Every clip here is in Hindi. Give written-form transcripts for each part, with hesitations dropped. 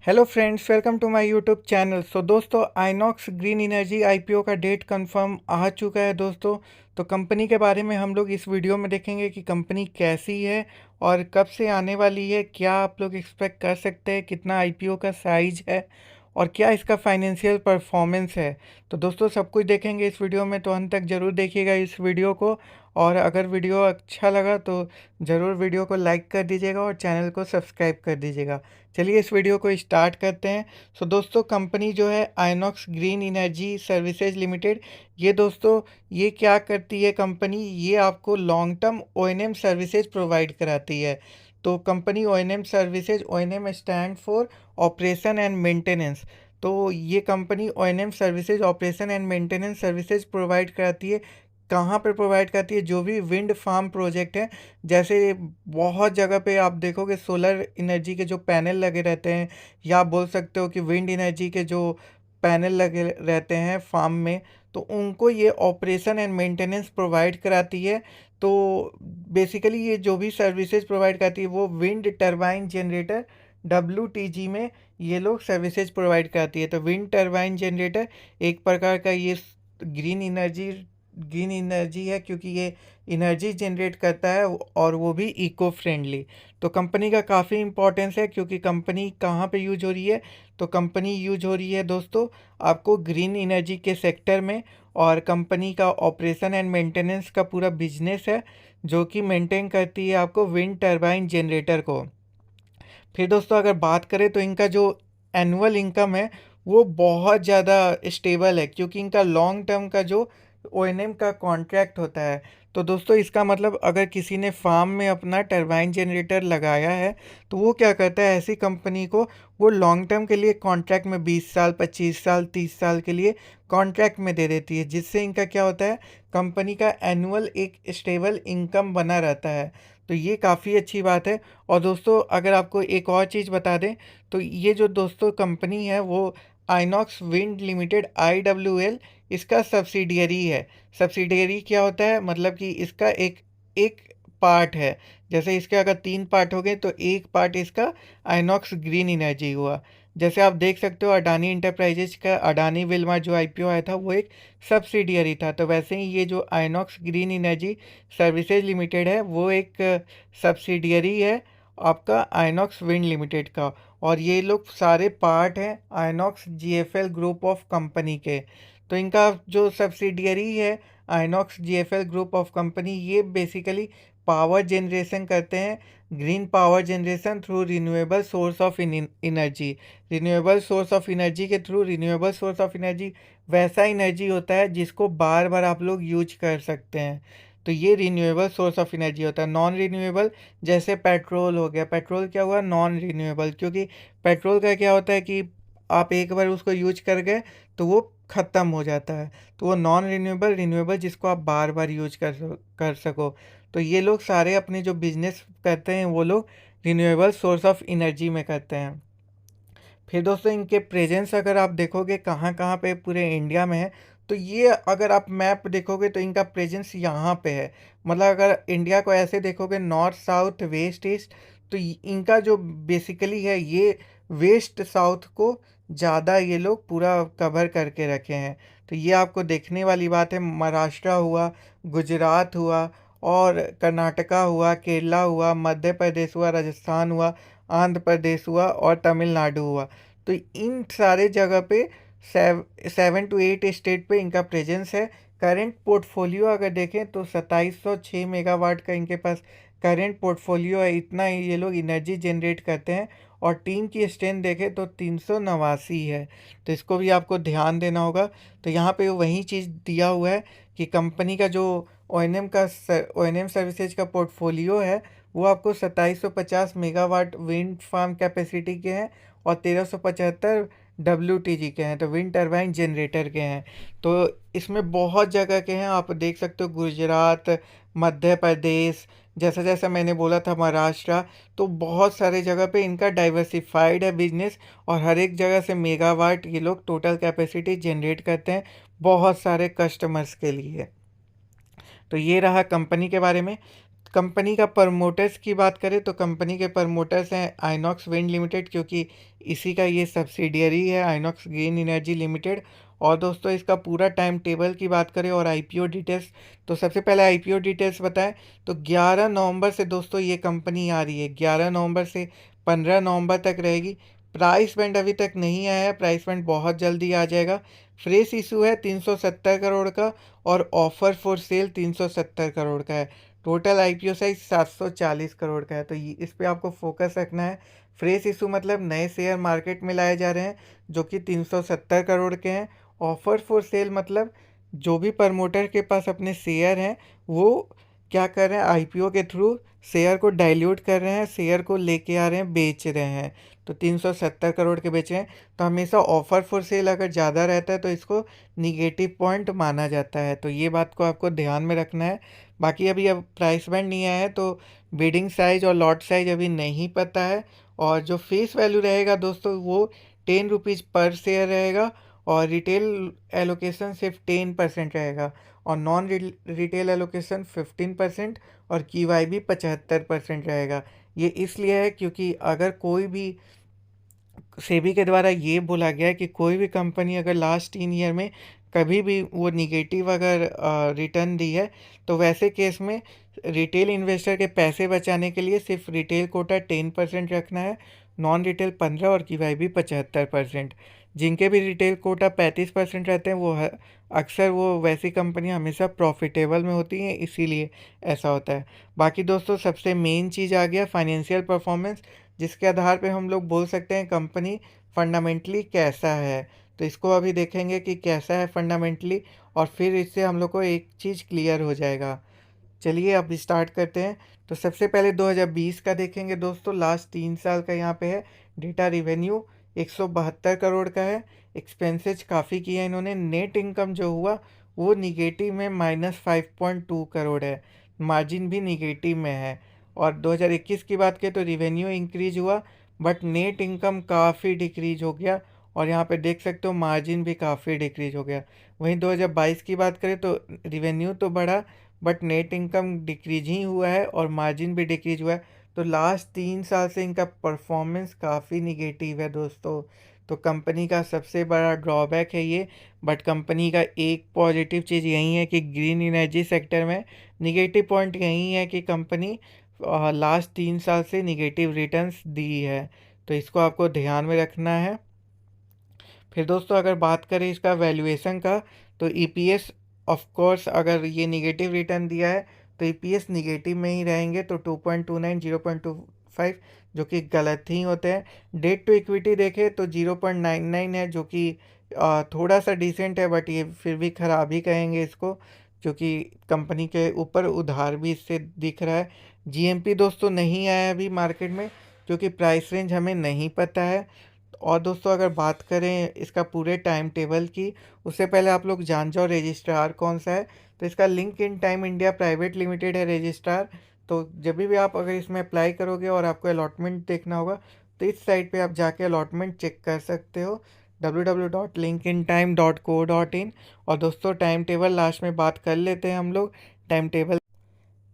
Hello friends, welcome to my YouTube channel. दोस्तों, आइनॉक्स ग्रीन एनर्जी आईपीओ का डेट कंफर्म आ चुका है दोस्तों। तो कंपनी के बारे में हम लोग इस वीडियो में देखेंगे कि कंपनी कैसी है और कब से आने वाली है, क्या आप लोग एक्सपेक्ट कर सकते हैं, कितना आईपीओ का साइज है और क्या इसका फाइनेंशियल परफॉर्मेंस है। तो दोस्तों, सब कुछ देखेंगे इस वीडियो में, तो अंत तक ज़रूर देखिएगा इस वीडियो को। और अगर वीडियो अच्छा लगा तो ज़रूर वीडियो को लाइक कर दीजिएगा और चैनल को सब्सक्राइब कर दीजिएगा। चलिए इस वीडियो को स्टार्ट करते हैं। दोस्तों, कंपनी जो है INOX green energy services limited, ये दोस्तों ये क्या करती है कंपनी, ये आपको long term O&M services provide कराती है। तो company O&M services, O&M stand for operation and maintenance. तो ये company O&M services operation and maintenance services provide कराती है। कहाँ पर प्रोवाइड करती है? जो भी विंड फार्म प्रोजेक्ट है, जैसे बहुत जगह पे आप देखोगे सोलर एनर्जी के जो पैनल लगे रहते हैं, या आप बोल सकते हो कि विंड एनर्जी के जो पैनल लगे रहते हैं फार्म में, तो उनको ये ऑपरेशन एंड मेंटेनेंस प्रोवाइड कराती है। तो बेसिकली ये जो भी सर्विसेज प्रोवाइड करती है वो विंड टरबाइन जनरेटर WTG में ये लोग सर्विसेज प्रोवाइड कराती है। तो विंड टरबाइन जनरेटर एक प्रकार का ये ग्रीन एनर्जी है, क्योंकि ये एनर्जी जनरेट करता है और वो भी इको फ्रेंडली। तो कंपनी का काफ़ी इंपॉर्टेंस है, क्योंकि कंपनी कहाँ पे यूज हो रही है? तो कंपनी यूज हो रही है दोस्तों आपको ग्रीन एनर्जी के सेक्टर में। और कंपनी का ऑपरेशन एंड मेंटेनेंस का पूरा बिजनेस है, जो कि मेंटेन करती है आपको विंड टरबाइन जनरेटर को। फिर दोस्तों, अगर बात करें तो इनका जो एनुअल इनकम है वो बहुत ज़्यादा स्टेबल है, क्योंकि इनका लॉन्ग टर्म का जो ओएनएम का कॉन्ट्रैक्ट होता है। तो दोस्तों, इसका मतलब अगर किसी ने फार्म में अपना टरबाइन जनरेटर लगाया है, तो वो क्या करता है, ऐसी कंपनी को वो लॉन्ग टर्म के लिए कॉन्ट्रैक्ट में 20 साल, 25 साल, 30 साल के लिए कॉन्ट्रैक्ट में दे देती है, जिससे इनका क्या होता है, कंपनी का एनुअल एक स्टेबल इनकम बना रहता है। तो ये काफ़ी अच्छी बात है। और दोस्तों, अगर आपको एक और चीज़ बता दें, तो ये जो दोस्तों कंपनी है वो आइनॉक्स विंड लिमिटेड IWL इसका सब्सिडियरी है। सब्सिडियरी क्या होता है? मतलब कि इसका एक एक पार्ट है। जैसे इसके अगर 3 पार्ट हो गए, तो एक पार्ट इसका आइनॉक्स ग्रीन एनर्जी हुआ। जैसे आप देख सकते हो, अडानी इंटरप्राइजेज का अडानी विल्मा जो IPO आया था वो एक सब्सिडियरी था। तो वैसे ही ये जो INOX green energy services limited है वो एक सब्सिडियरी है आपका आइनॉक्स विंड लिमिटेड का। और ये लोग सारे पार्ट हैं Inox GFL group of company के। तो इनका जो सब्सिडियरी है Inox GFL group of company, ये बेसिकली पावर जनरेशन करते हैं, green power generation through renewable source of energy. Renewable source of energy के through, renewable source of energy वैसा एनर्जी होता है जिसको बार बार आप लोग यूज कर सकते हैं। तो ये रिन्यूएबल सोर्स ऑफ एनर्जी होता है। नॉन रिन्यूएबल जैसे पेट्रोल हो गया, पेट्रोल क्या हुआ, नॉन रिन्यूएबल, क्योंकि पेट्रोल का क्या होता है कि आप एक बार उसको यूज कर गए तो वो ख़त्म हो जाता है। तो वो नॉन रिन्यूएबल, रिन्यूएबल जिसको आप बार बार यूज कर सको। तो ये लोग सारे अपने जो बिजनेस करते हैं वो लोग रिन्यूएबल सोर्स ऑफ एनर्जी में करते हैं। फिर दोस्तों, इनके प्रेजेंस अगर आप देखोगे कहाँ कहाँ पे पूरे इंडिया में है, तो ये अगर आप मैप देखोगे तो इनका प्रेजेंस यहाँ पे है। मतलब अगर इंडिया को ऐसे देखोगे, नॉर्थ साउथ वेस्ट ईस्ट, तो इनका जो बेसिकली है ये वेस्ट साउथ को ज़्यादा ये लोग पूरा कवर करके रखे हैं। तो ये आपको देखने वाली बात है। महाराष्ट्र हुआ, गुजरात हुआ, और कर्नाटका हुआ, केरला हुआ, मध्य प्रदेश हुआ, राजस्थान हुआ, आंध्र प्रदेश हुआ और तमिलनाडु हुआ। तो इन सारे जगह पे 7 to 8 स्टेट पे इनका प्रेजेंस है। करेंट पोर्टफोलियो अगर देखें तो 2706 मेगावाट का इनके पास करेंट पोर्टफोलियो है। इतना ही ये लोग एनर्जी जनरेट करते हैं। और टीम की स्ट्रेंथ देखें तो 389 है। तो इसको भी आपको ध्यान देना होगा। तो यहाँ पे वही चीज़ दिया हुआ है कि कंपनी का जो ओ एन एम सर्विसेज का पोर्टफोलियो है वो आपको 2750 मेगावाट विंड फार्म कैपेसिटी के हैं और 1375 WTG के हैं, तो विंड टरबाइन जनरेटर के हैं। तो इसमें बहुत जगह के हैं, आप देख सकते हो, गुजरात, मध्य प्रदेश, जैसा जैसा मैंने बोला था महाराष्ट्र। तो बहुत सारे जगह पे इनका डाइवर्सिफाइड है बिजनेस, और हर एक जगह से मेगावाट ये लोग टोटल कैपेसिटी जनरेट करते हैं बहुत सारे कस्टमर्स के लिए। तो ये रहा कंपनी के बारे में। कंपनी का प्रमोटर्स की बात करें तो कंपनी के प्रमोटर्स हैं आइनॉक्स विंड लिमिटेड, क्योंकि इसी का ये सब्सिडियरी है आइनॉक्स ग्रीन एनर्जी लिमिटेड। और दोस्तों इसका पूरा टाइम टेबल की बात करें और आईपीओ डिटेल्स, तो सबसे पहले आईपीओ डिटेल्स बताएं तो 11 नवंबर से दोस्तों ये कंपनी आ रही है। 11 नवंबर से 15 नवंबर तक रहेगी। प्राइस बैंड अभी तक नहीं आया है, प्राइस बैंड बहुत जल्दी आ जाएगा। फ्रेश इशू है 370 करोड़ का और ऑफर फॉर सेल 370 करोड़ का है। टोटल आईपीओ साइज 740 करोड़ का है, तो इस पे आपको फोकस रखना है। फ्रेश इशू मतलब नए शेयर मार्केट में लाए जा रहे हैं जो कि 370 करोड़ के हैं। ऑफर फॉर सेल मतलब जो भी प्रमोटर के पास अपने शेयर हैं वो क्या कर रहे हैं, आईपीओ के थ्रू शेयर को डाइल्यूट कर रहे हैं, शेयर को लेके आ रहे हैं, बेच रहे हैं। तो 370 करोड़ के बेचे हैं। तो हमेशा ऑफर फॉर सेल अगर ज़्यादा रहता है तो इसको निगेटिव पॉइंट माना जाता है, तो ये बात को आपको ध्यान में रखना है। बाकी अभी अब प्राइस बैंड नहीं आया है तो बिडिंग साइज और लॉट साइज अभी नहीं पता है। और जो फेस वैल्यू रहेगा दोस्तों वो 10 रुपीज़ पर शेयर रहेगा और रिटेल एलोकेशन सिर्फ 10% रहेगा और नॉन रिटेल एलोकेशन 15% और कीवाई भी 75% रहेगा। ये इसलिए है क्योंकि अगर कोई भी सेबी के द्वारा ये बोला गया है कि कोई भी कंपनी अगर लास्ट 3 ईयर में कभी भी वो निगेटिव अगर रिटर्न दी है तो वैसे केस में रिटेल इन्वेस्टर के पैसे बचाने के लिए सिर्फ रिटेल कोटा 10% रखना है, नॉन रिटेल 15 और कीवाई भी 75%। जिनके भी रिटेल कोटा 35% रहते हैं वो अक्सर वो वैसी कंपनियां हमेशा प्रॉफिटेबल में होती हैं, इसीलिए ऐसा होता है। बाकी दोस्तों सबसे मेन चीज़ आ गया फाइनेंशियल परफॉर्मेंस, जिसके आधार पे हम लोग बोल सकते हैं कंपनी फंडामेंटली कैसा है। तो इसको अभी देखेंगे कि कैसा है फंडामेंटली और फिर इससे हम लोग को एक चीज़ क्लियर हो जाएगा। चलिए अब स्टार्ट करते हैं। तो सबसे पहले 2020 का देखेंगे दोस्तों, लास्ट 3 साल का यहाँ पे है डेटा। रिवेन्यू 172 करोड़ का है। एक्सपेंसेज काफ़ी किया इन्होंने। नेट इनकम जो हुआ वो निगेटिव में -5.2 करोड़ है, मार्जिन भी निगेटिव में है। और 2021 की बात करें तो रिवेन्यू इंक्रीज हुआ बट नेट इनकम काफ़ी डिक्रीज हो गया और यहाँ पे देख सकते हो मार्जिन भी काफ़ी डिक्रीज हो गया। वहीं 2022 की बात करें तो रिवेन्यू तो बढ़ा बट नेट इनकम डिक्रीज ही हुआ है और मार्जिन भी डिक्रीज हुआ है। तो लास्ट 3 साल से इनका परफॉर्मेंस काफ़ी निगेटिव है दोस्तों। तो कंपनी का सबसे बड़ा ड्रॉबैक है ये। बट कंपनी का एक पॉजिटिव चीज़ यही है कि ग्रीन एनर्जी सेक्टर में निगेटिव पॉइंट यही है कि कंपनी लास्ट 3 साल से निगेटिव रिटर्न्स दी है, तो इसको आपको ध्यान में रखना है। फिर दोस्तों अगर बात करें इसका वैल्यूएशन का तो ईपीएस ऑफ कोर्स अगर ये निगेटिव रिटर्न दिया है तो ईपीएस निगेटिव में ही रहेंगे, तो 2.29 0.25 जो कि गलत ही होते हैं। डेट टू इक्विटी देखें तो 0.99 है जो कि थोड़ा सा डिसेंट है बट ये फिर भी ख़राब ही कहेंगे इसको, क्योंकि कंपनी के ऊपर उधार भी इससे दिख रहा है। जीएमपी दोस्तों नहीं आया अभी मार्केट में क्योंकि प्राइस रेंज हमें नहीं पता है। और दोस्तों अगर बात करें इसका पूरे टाइम टेबल की, उससे पहले आप लोग जान जाओ रजिस्ट्रार कौन सा है। तो इसका link in time India private limited है रजिस्ट्रार। तो जब भी आप अगर इसमें अप्लाई करोगे और आपको अलॉटमेंट देखना होगा तो इस साइट पे आप जाके अलॉटमेंट चेक कर सकते हो, www.linkintime.co.in। और दोस्तों टाइम टेबल लास्ट में बात कर लेते हैं हम लोग। टाइम टेबल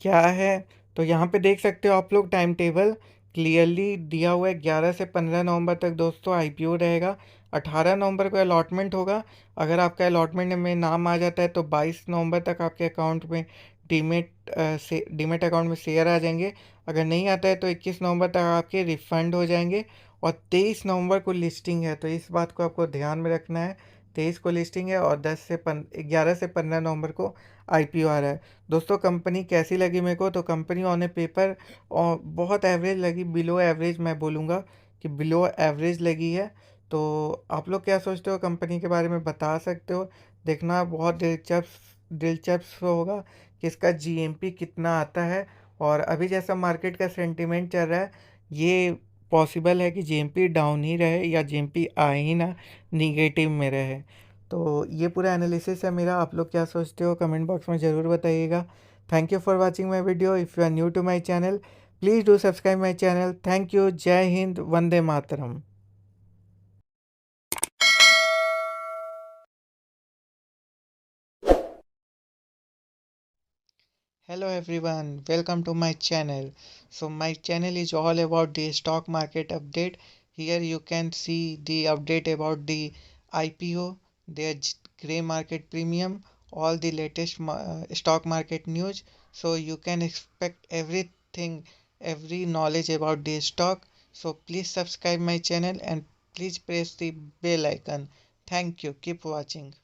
क्या है तो यहाँ पे देख सकते हो आप लोग टाइम टेबल क्लियरली दिया हुआ है। 11 से 15 नवंबर तक दोस्तों आईपीओ रहेगा। 18 नवंबर को अलॉटमेंट होगा। अगर आपका अलॉटमेंट में नाम आ जाता है तो 22 नवंबर तक आपके अकाउंट में डीमेट से डीमेट अकाउंट में शेयर आ जाएंगे। अगर नहीं आता है तो 21 नवंबर तक आपके रिफ़ंड हो जाएंगे। और 23 नवंबर को लिस्टिंग है, तो इस बात को आपको ध्यान में रखना है। 23 को लिस्टिंग है और 11 से 15 नवंबर को आईपीओ आ रहा है। दोस्तों कंपनी कैसी लगी मेरे को, तो कंपनी ऑन ए पेपर और बहुत एवरेज लगी, बिलो एवरेज मैं बोलूँगा कि बिलो एवरेज लगी है। तो आप लोग क्या सोचते हो कंपनी के बारे में बता सकते हो। देखना बहुत दिलचस्प दिलचस्प होगा कि इसका जीएमपी कितना आता है। और अभी जैसा मार्केट का सेंटिमेंट चल रहा है ये पॉसिबल है कि जीएमपी डाउन ही रहे या जीएमपी आए ही ना, निगेटिव में रहे। तो ये पूरा एनालिसिस है मेरा। आप लोग क्या सोचते हो कमेंट बॉक्स में ज़रूर बताइएगा। Thank you for watching my video. If you are new to my channel please do subscribe my channel. Thank you. जय हिंद, Vande Mataram. Hello everyone, welcome to my channel. So my channel is all about the stock market update. Here you can see the update about the IPO, their gray market premium, all the latest stock market news. So you can expect everything, every knowledge about the stock. So please subscribe my channel and please press the bell icon. Thank you. Keep watching.